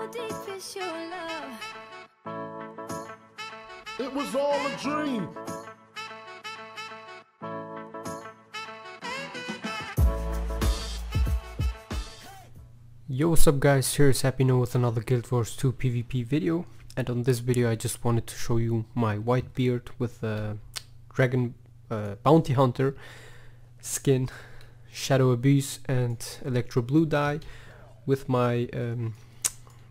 How deep is your love? It was all a dream. Yo, what's up guys, here's Happy Now with another Guild Wars 2 PvP video. And on this video I just wanted to show you my white beard with a dragon bounty hunter skin, shadow abuse and electro blue dye with my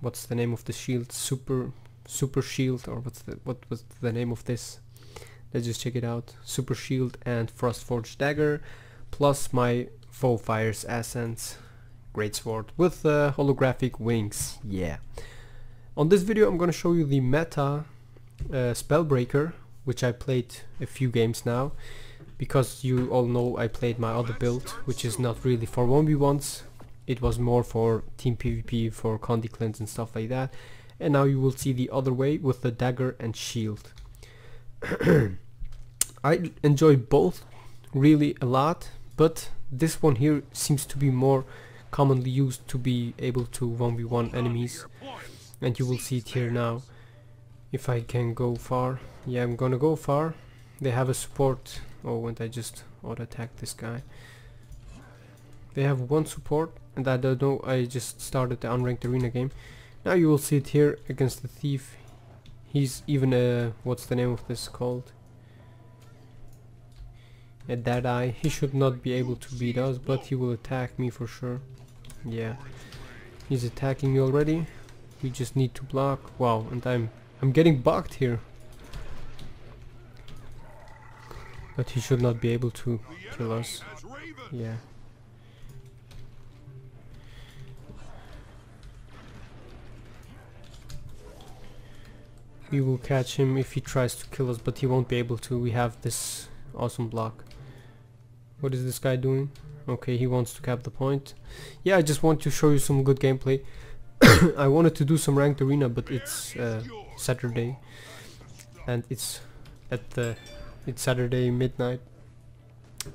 what's the name of the shield, super shield, or what was the name of this? Let's just check it out. Super shield and frost forged dagger, plus my foe fire's essence greatsword with holographic wings. Yeah. On this video I'm gonna show you the meta Spellbreaker, which I played a few games now, because you all know I played my other build, which is not really for 1v1s. It was more for team PvP, for condi cleanse and stuff like that. And now you will see the other way with the dagger and shield. I enjoy both really a lot, but this one here seems to be more commonly used to be able to 1v1 enemies, and you will see it here now. If I can go far, yeah, I'm gonna go far. They have a support. Oh, and I just auto attack this guy. They have one support, and I don't know, I just started the unranked arena game. Now you will see it here against the thief. He's even a, what's the name of this called? A dead eye. He should not be able to beat us, but he will attack me for sure. Yeah, he's attacking me already. We just need to block. Wow, and I'm getting bugged here. But he should not be able to kill us. Yeah. We will catch him if he tries to kill us, but he won't be able to. We have this awesome block. What is this guy doing? Okay, he wants to cap the point. Yeah, I just want to show you some good gameplay. I wanted to do some ranked arena, but it's Saturday, and it's Saturday midnight.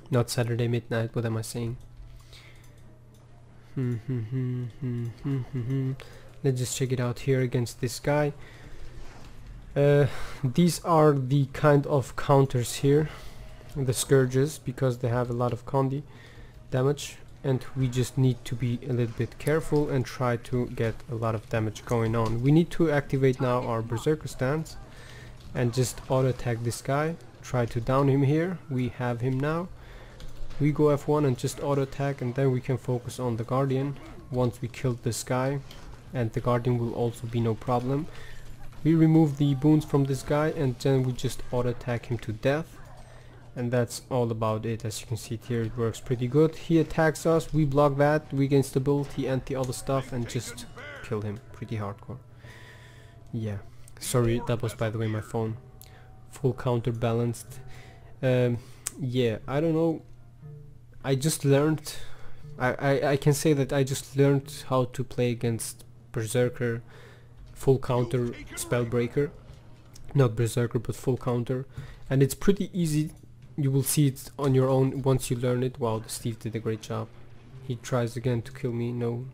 Not Saturday midnight. What am I saying? Let's just check it out here against this guy. These are the kind of counters here, the scourges, because they have a lot of condi damage, and we just need to be a little bit careful and try to get a lot of damage going on. We need to activate now our Berserker Stance and just auto attack this guy, try to down him here. We have him now. We go F1 and just auto attack, and then we can focus on the Guardian once we kill this guy, and the Guardian will also be no problem. We remove the boons from this guy, and then we just auto attack him to death. And that's all about it. As you can see here, it works pretty good. He attacks us, we block that, we gain stability and the other stuff, and just kill him. Pretty hardcore. Yeah, sorry, that was by the way my phone. Full counterbalanced. Yeah, I don't know, I just learned, I can say that I just learned how to play against Berserker full counter Spellbreaker. Not Berserker, but full counter, and it's pretty easy. You will see it on your own once you learn it. Wow, the Steve did a great job. He tries again to kill me. No.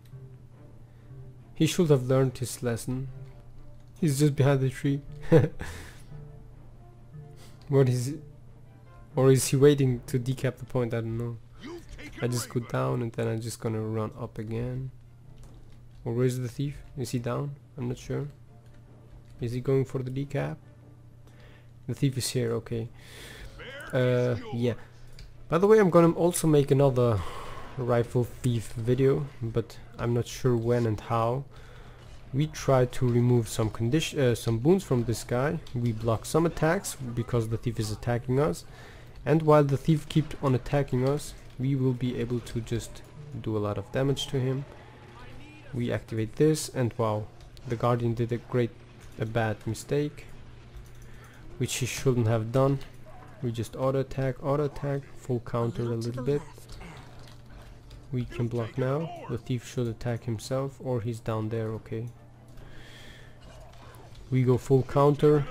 He should have learned his lesson. He's just behind the tree. What is it? Or is he waiting to decap the point? I don't know. I just go down and then I'm just gonna run up again. Or where is the thief? Is he down? I'm not sure. Is he going for the decap? The thief is here, okay. Yeah. By the way, I'm gonna also make another rifle thief video, but I'm not sure when and how. We try to remove some boons from this guy. We block some attacks because the thief is attacking us, and while the thief keeps on attacking us, we will be able to just do a lot of damage to him. We activate this, and wow, the Guardian did a bad mistake, which he shouldn't have done. We just auto attack, full counter a little bit. We can block now. The thief should attack himself, or he's down there, okay. We go full counter.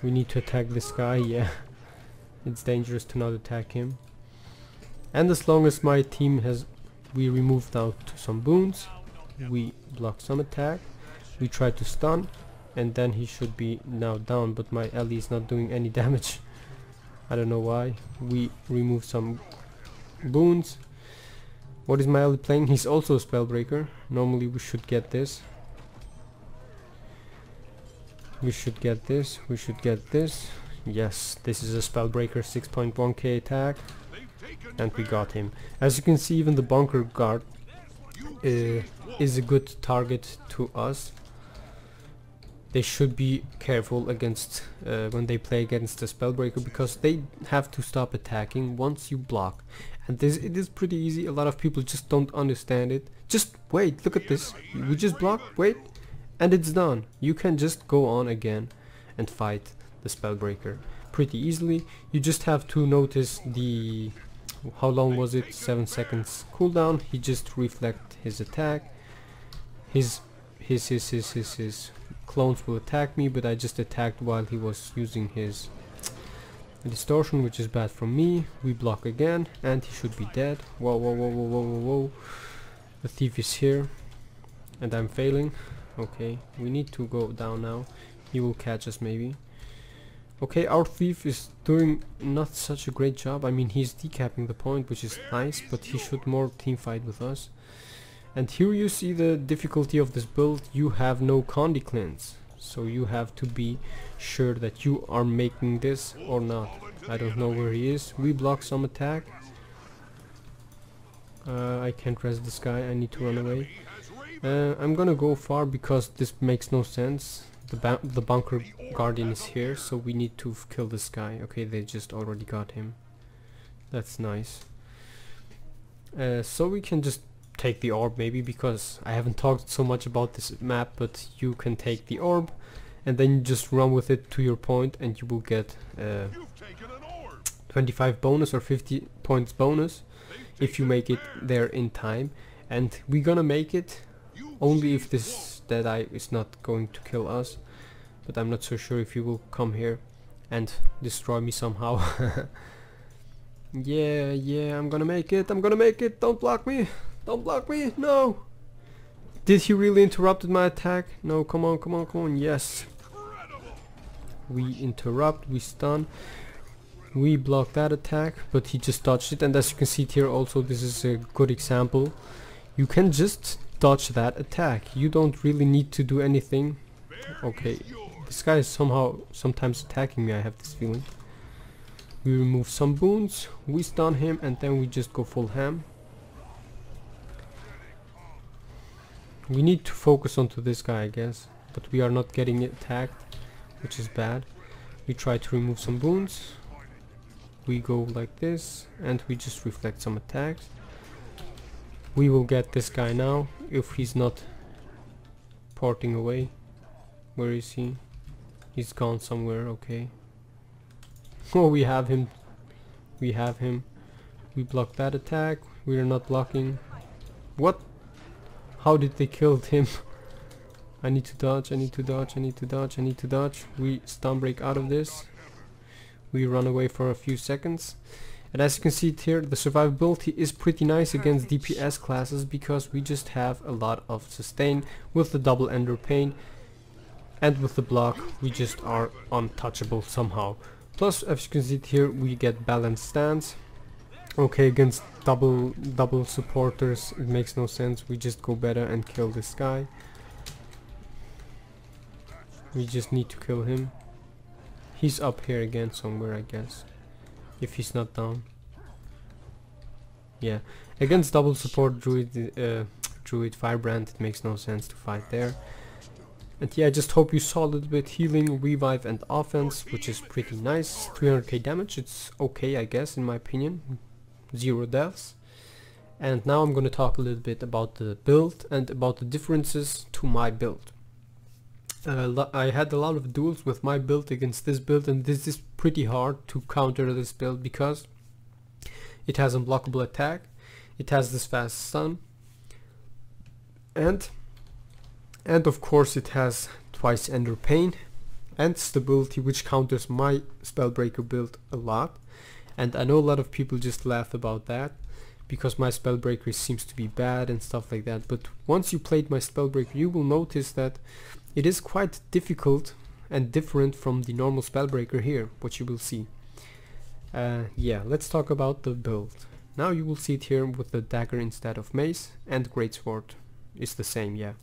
We need to attack this guy, yeah. It's dangerous to not attack him. And as long as my team has... We removed out some boons. we block some attack, we try to stun, and then he should be now down, but my ally is not doing any damage. I don't know why. We remove some boons. What is my ally playing? He's also a Spellbreaker. Normally we should get this. We should get this. We should get this. Yes, this is a Spellbreaker 6.1k attack. And we got him. As you can see, even the bunker guard is a good target to us. They should be careful against when they play against the Spellbreaker, because they have to stop attacking once you block. And it is pretty easy. A lot of people just don't understand it. Just wait, look at this. We just block, wait, and it's done. You can just go on again and fight the Spellbreaker pretty easily. You just have to notice the, how long was it, 7 seconds cooldown. He just reflect his attack. His clones will attack me, but I just attacked while he was using his distortion, which is bad for me. We block again, and he should be dead. Whoa, whoa, whoa, whoa, whoa, whoa, whoa. The thief is here, and I'm failing. Okay, we need to go down now. He will catch us maybe. Okay, our thief is doing not such a great job. I mean, he's decapping the point, which is nice, but he should more team fight with us. And here you see the difficulty of this build. You have no condi cleanse, so you have to be sure that you are making this or not. I don't know where he is. We block some attack. I can't rest this guy. I need to run away. I'm gonna go far because this makes no sense. The bunker guardian is here, so we need to kill this guy. Okay, they just already got him. That's nice. So we can just take the orb maybe, because I haven't talked so much about this map, but you can take the orb and then you just run with it to your point, and you will get 25 bonus or 50 points bonus if you make it there in time. And we're gonna make it only if this Deadeye is not going to kill us, but I'm not so sure if he will come here and destroy me somehow. Yeah, I'm gonna make it, don't block me, no! Did he really interrupted my attack? No, come on, yes. We interrupt, we stun, we block that attack, but he just dodged it. And as you can see here also, this is a good example. You can just dodge that attack. You don't really need to do anything. Okay, this guy is sometimes attacking me, I have this feeling. We remove some boons, we stun him, and then we just go full ham. We need to focus onto this guy, I guess, but we are not getting attacked, which is bad. We try to remove some boons. We go like this, and we just reflect some attacks. We will get this guy now, if he's not porting away. Where is he? He's gone somewhere, okay. Oh, we have him. We block that attack. We are not blocking. What? How did they kill him? I need to dodge. We stun break out of this. We run away for a few seconds. And as you can see here, the survivability is pretty nice against DPS classes, because we just have a lot of sustain with the double ender pain, and with the block we just are untouchable somehow. Plus, as you can see here, we get balanced stance. Okay, against double supporters it makes no sense. We just go better and kill this guy. We just need to kill him. He's up here again somewhere, I guess, if he's not down. Yeah, against double support druid firebrand it makes no sense to fight there. And yeah, I just hope you saw a little bit healing, revive and offense, which is pretty nice. 300k damage, it's okay, I guess, in my opinion. 0 deaths. And now I'm gonna talk a little bit about the build and about the differences to my build. I had a lot of duels with my build against this build, and this is pretty hard to counter this build because it has unblockable attack, it has this fast stun, and of course it has twice ender pain and stability, which counters my Spellbreaker build a lot. And I know a lot of people just laugh about that, because my Spellbreaker seems to be bad and stuff like that. But once you played my Spellbreaker, you will notice that it is quite difficult and different from the normal Spellbreaker here, what you will see. Yeah, let's talk about the build. Now you will see it here with the dagger instead of mace, and greatsword is the same, yeah.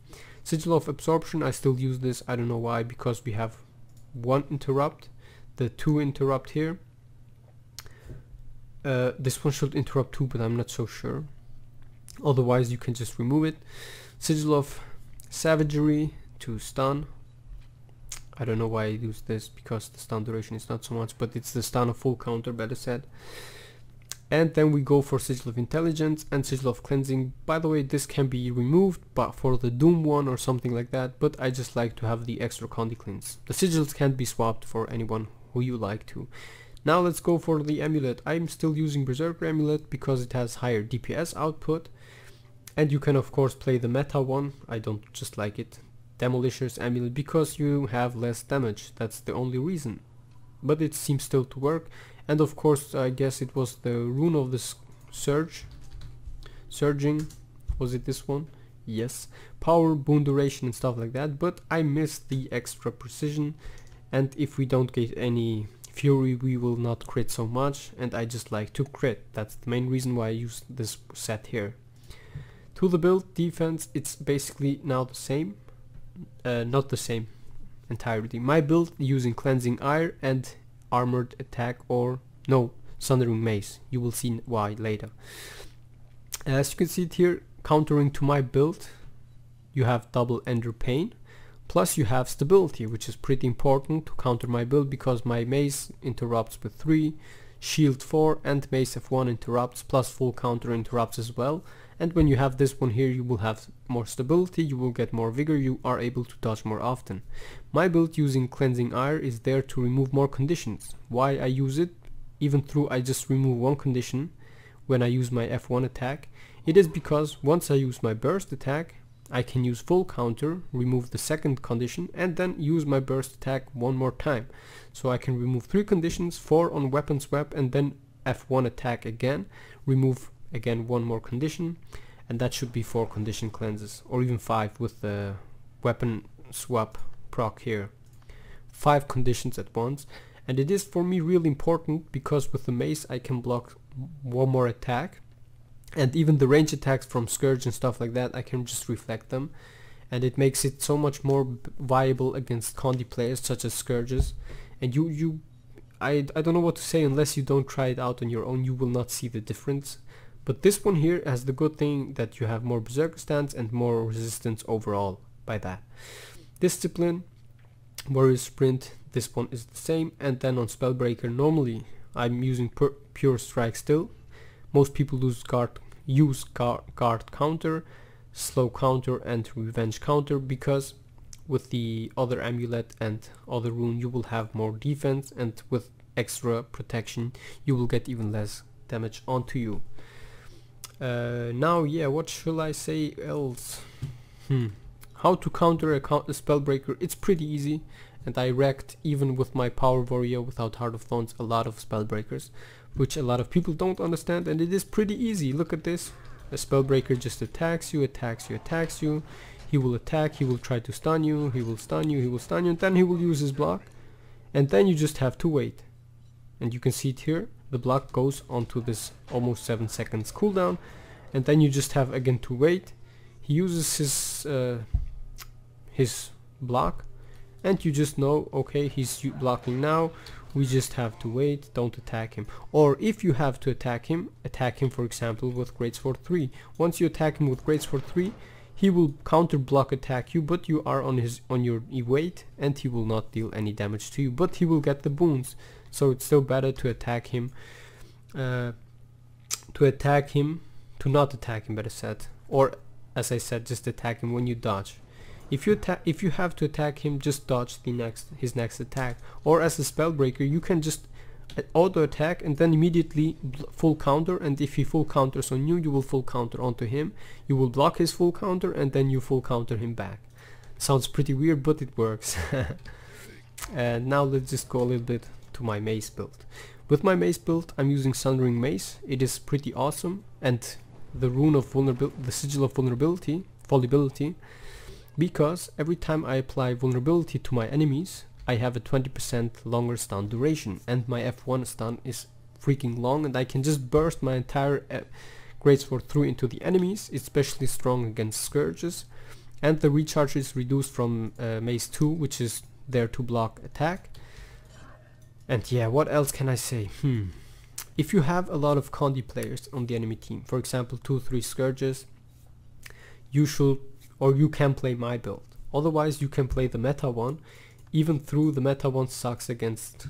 Sigil of Absorption, I still use this, I don't know why, because we have one interrupt, the 2 interrupt here. This one should interrupt 2, but I'm not so sure. Otherwise you can just remove it. Sigil of Savagery to stun. I don't know why I use this, because the stun duration is not so much, but it's the stun of full counter, better said. And then we go for Sigil of Intelligence and Sigil of Cleansing. By the way, this can be removed but for the Doom one or something like that, but I just like to have the extra condi cleanse. The sigils can't be swapped for anyone who you like to. Now let's go for the Amulet. I'm still using Berserker Amulet because it has higher DPS output, and you can of course play the meta one. I don't just like it. Demolisher's Amulet, because you have less damage, that's the only reason. But it seems still to work. And of course I guess it was the rune of the surging. Was it this one? Yes. Power, boon duration and stuff like that, but I missed the extra precision, and if we don't get any fury we will not crit so much, and I just like to crit. That's the main reason why I use this set here. To the build defense, it's basically now the same. Not the same entirely. My build using Cleansing Ire and Armored Attack, or no, Sundering Mace. You will see why later. As you can see it here, countering to my build, you have double Ender Pain, plus you have stability, which is pretty important to counter my build, because my mace interrupts with 3, shield 4, and mace F1 interrupts, plus full counter interrupts as well. And when you have this one here, you will have more stability, you will get more vigor, you are able to dodge more often. My build using Cleansing Ire is there to remove more conditions. Why I use it, even though I just remove one condition when I use my F1 attack, it is because once I use my burst attack, I can use full counter, remove the second condition, and then use my burst attack one more time. So I can remove 3 conditions, 4 on weapon swap, and then F1 attack again, remove again one more condition, and that should be 4 condition cleanses, or even 5 with the weapon swap proc here. 5 conditions at once, and it is for me really important, because with the mace I can block one more attack, and even the range attacks from Scourge and stuff like that, I can just reflect them, and it makes it so much more viable against condi players such as Scourges. And I don't know what to say. Unless you don't try it out on your own, you will not see the difference. But this one here has the good thing that you have more Berserker Stance and more resistance overall by that. Discipline, Warrior Sprint, this one is the same. And then on Spellbreaker, normally I'm using Pure Strike still. Most people use guard counter, slow counter and revenge counter, because with the other amulet and other rune you will have more defense, and with extra protection you will get even less damage onto you. Now, yeah, what shall I say else? How to counter a Spellbreaker? It's pretty easy, and I wrecked, even with my Power Warrior without Heart of Thorns, a lot of Spellbreakers, which a lot of people don't understand, and it is pretty easy. Look at this. A Spellbreaker just attacks you, attacks you, attacks you. He will attack, he will try to stun you, he will stun you, he will stun you, and then he will use his block. And then you just have to wait. And you can see it here. The block goes onto this almost 7 seconds cooldown, and then you just have again to wait. He uses his block, and you just know, okay, he's blocking now, we just have to wait, don't attack him. Or if you have to attack him for example with Greatsword 3. Once you attack him with Greatsword 3, he will counter block attack you, but you are on your wait, and he will not deal any damage to you, but he will get the boons. So it's still better to attack him, to not attack him, better said, or as I said, just attack him when you dodge. If you have to attack him, just dodge his next attack. Or as a Spellbreaker, you can just auto attack and then immediately full counter, and if he full counters on you, you will full counter onto him. You will block his full counter and then you full counter him back. Sounds pretty weird, but it works. And now let's just go a little bit to my mace build. With my mace build, I'm using Sundering Mace. It is pretty awesome, and the rune of vulnerability, the sigil of vulnerability, because every time I apply vulnerability to my enemies, I have a 20% longer stun duration, and my F1 stun is freaking long, and I can just burst my entire greatsword through into the enemies, especially strong against scourges. And the recharge is reduced from Mace 2, which is there to block attack. And yeah, what else can I say? If you have a lot of condi players on the enemy team, for example 2-3 scourges, you should, or you can play my build. Otherwise you can play the meta one, even though the meta one sucks against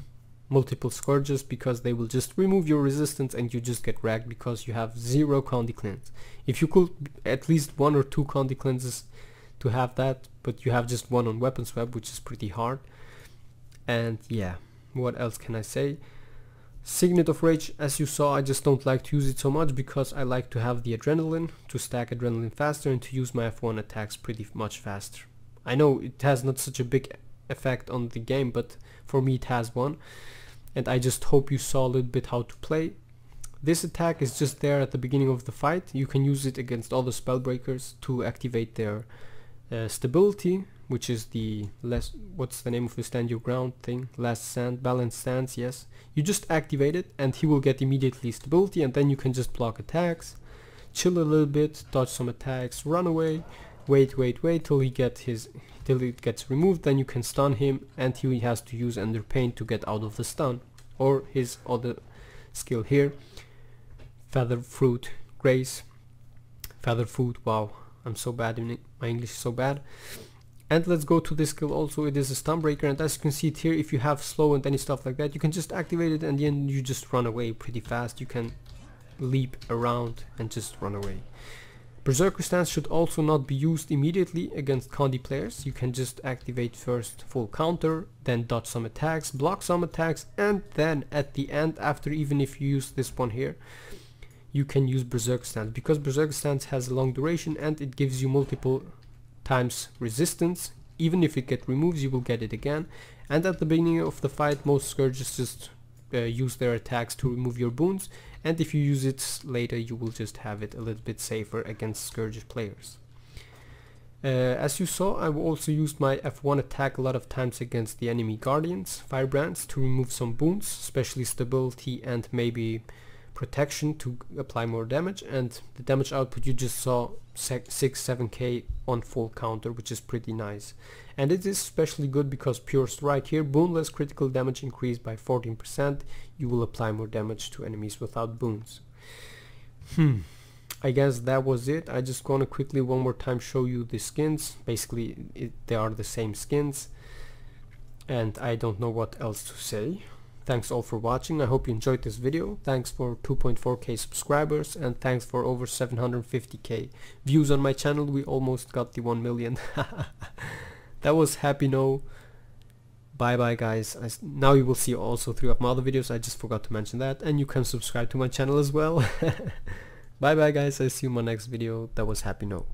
multiple scourges, because they will just remove your resistance and you just get wrecked because you have 0 condi cleanse. If you could at least 1 or 2 condi cleanses to have that, but you have just 1 on weapon swap, which is pretty hard. And yeah, what else can I say? Cygnet of Rage, as you saw, I just don't like to use it so much because I like to have the adrenaline, to stack adrenaline faster, and to use my F1 attacks pretty much faster. I know it has not such a big effect on the game, but for me it has one, and I just hope you saw a little bit how to play. This attack is just there at the beginning of the fight. You can use it against all the Spellbreakers to activate their stability, which is the what's the name of the stand your ground thing? Last stand, balanced stance, yes. You just activate it and he will get immediately stability, and then you can just block attacks, chill a little bit, dodge some attacks, run away, wait till he gets removed, then you can stun him and he has to use Ender Pain to get out of the stun. Or his other skill here, Feather Fruit Grace. Feather Food, wow, I'm so bad in it. My English is so bad. And let's go to this skill also. It is a stun breaker, and as you can see it here, if you have slow and any stuff like that, you can just activate it and then you just run away pretty fast. You can leap around and just run away. Berserker Stance should also not be used immediately against condi players. You can just activate first full counter, then dodge some attacks, block some attacks, and then at the end, after, even if you use this one here, you can use Berserker Stance, because Berserker Stance has a long duration and it gives you multiple times resistance. Even if it gets removed, you will get it again. And at the beginning of the fight, most scourges just use their attacks to remove your boons, and if you use it later, you will just have it a little bit safer against scourge players. As you saw, I also used my F1 attack a lot of times against the enemy guardians, firebrands, to remove some boons, especially stability and maybe protection to apply more damage. And the damage output you just saw, 6-7k on full counter, which is pretty nice. And it is especially good because Pure Strike here, boonless critical damage increased by 14%. You will apply more damage to enemies without boons. I guess that was it. I just gonna quickly one more time show you the skins. Basically they are the same skins, and I don't know what else to say. Thanks all for watching. I hope you enjoyed this video. Thanks for 2.4k subscribers, and thanks for over 750k views on my channel. We almost got the 1 million. That was happy no. Bye bye guys. Now you will see also 3 of my other videos. I just forgot to mention that, and you can subscribe to my channel as well. Bye bye guys. I see you in my next video. That was happy no.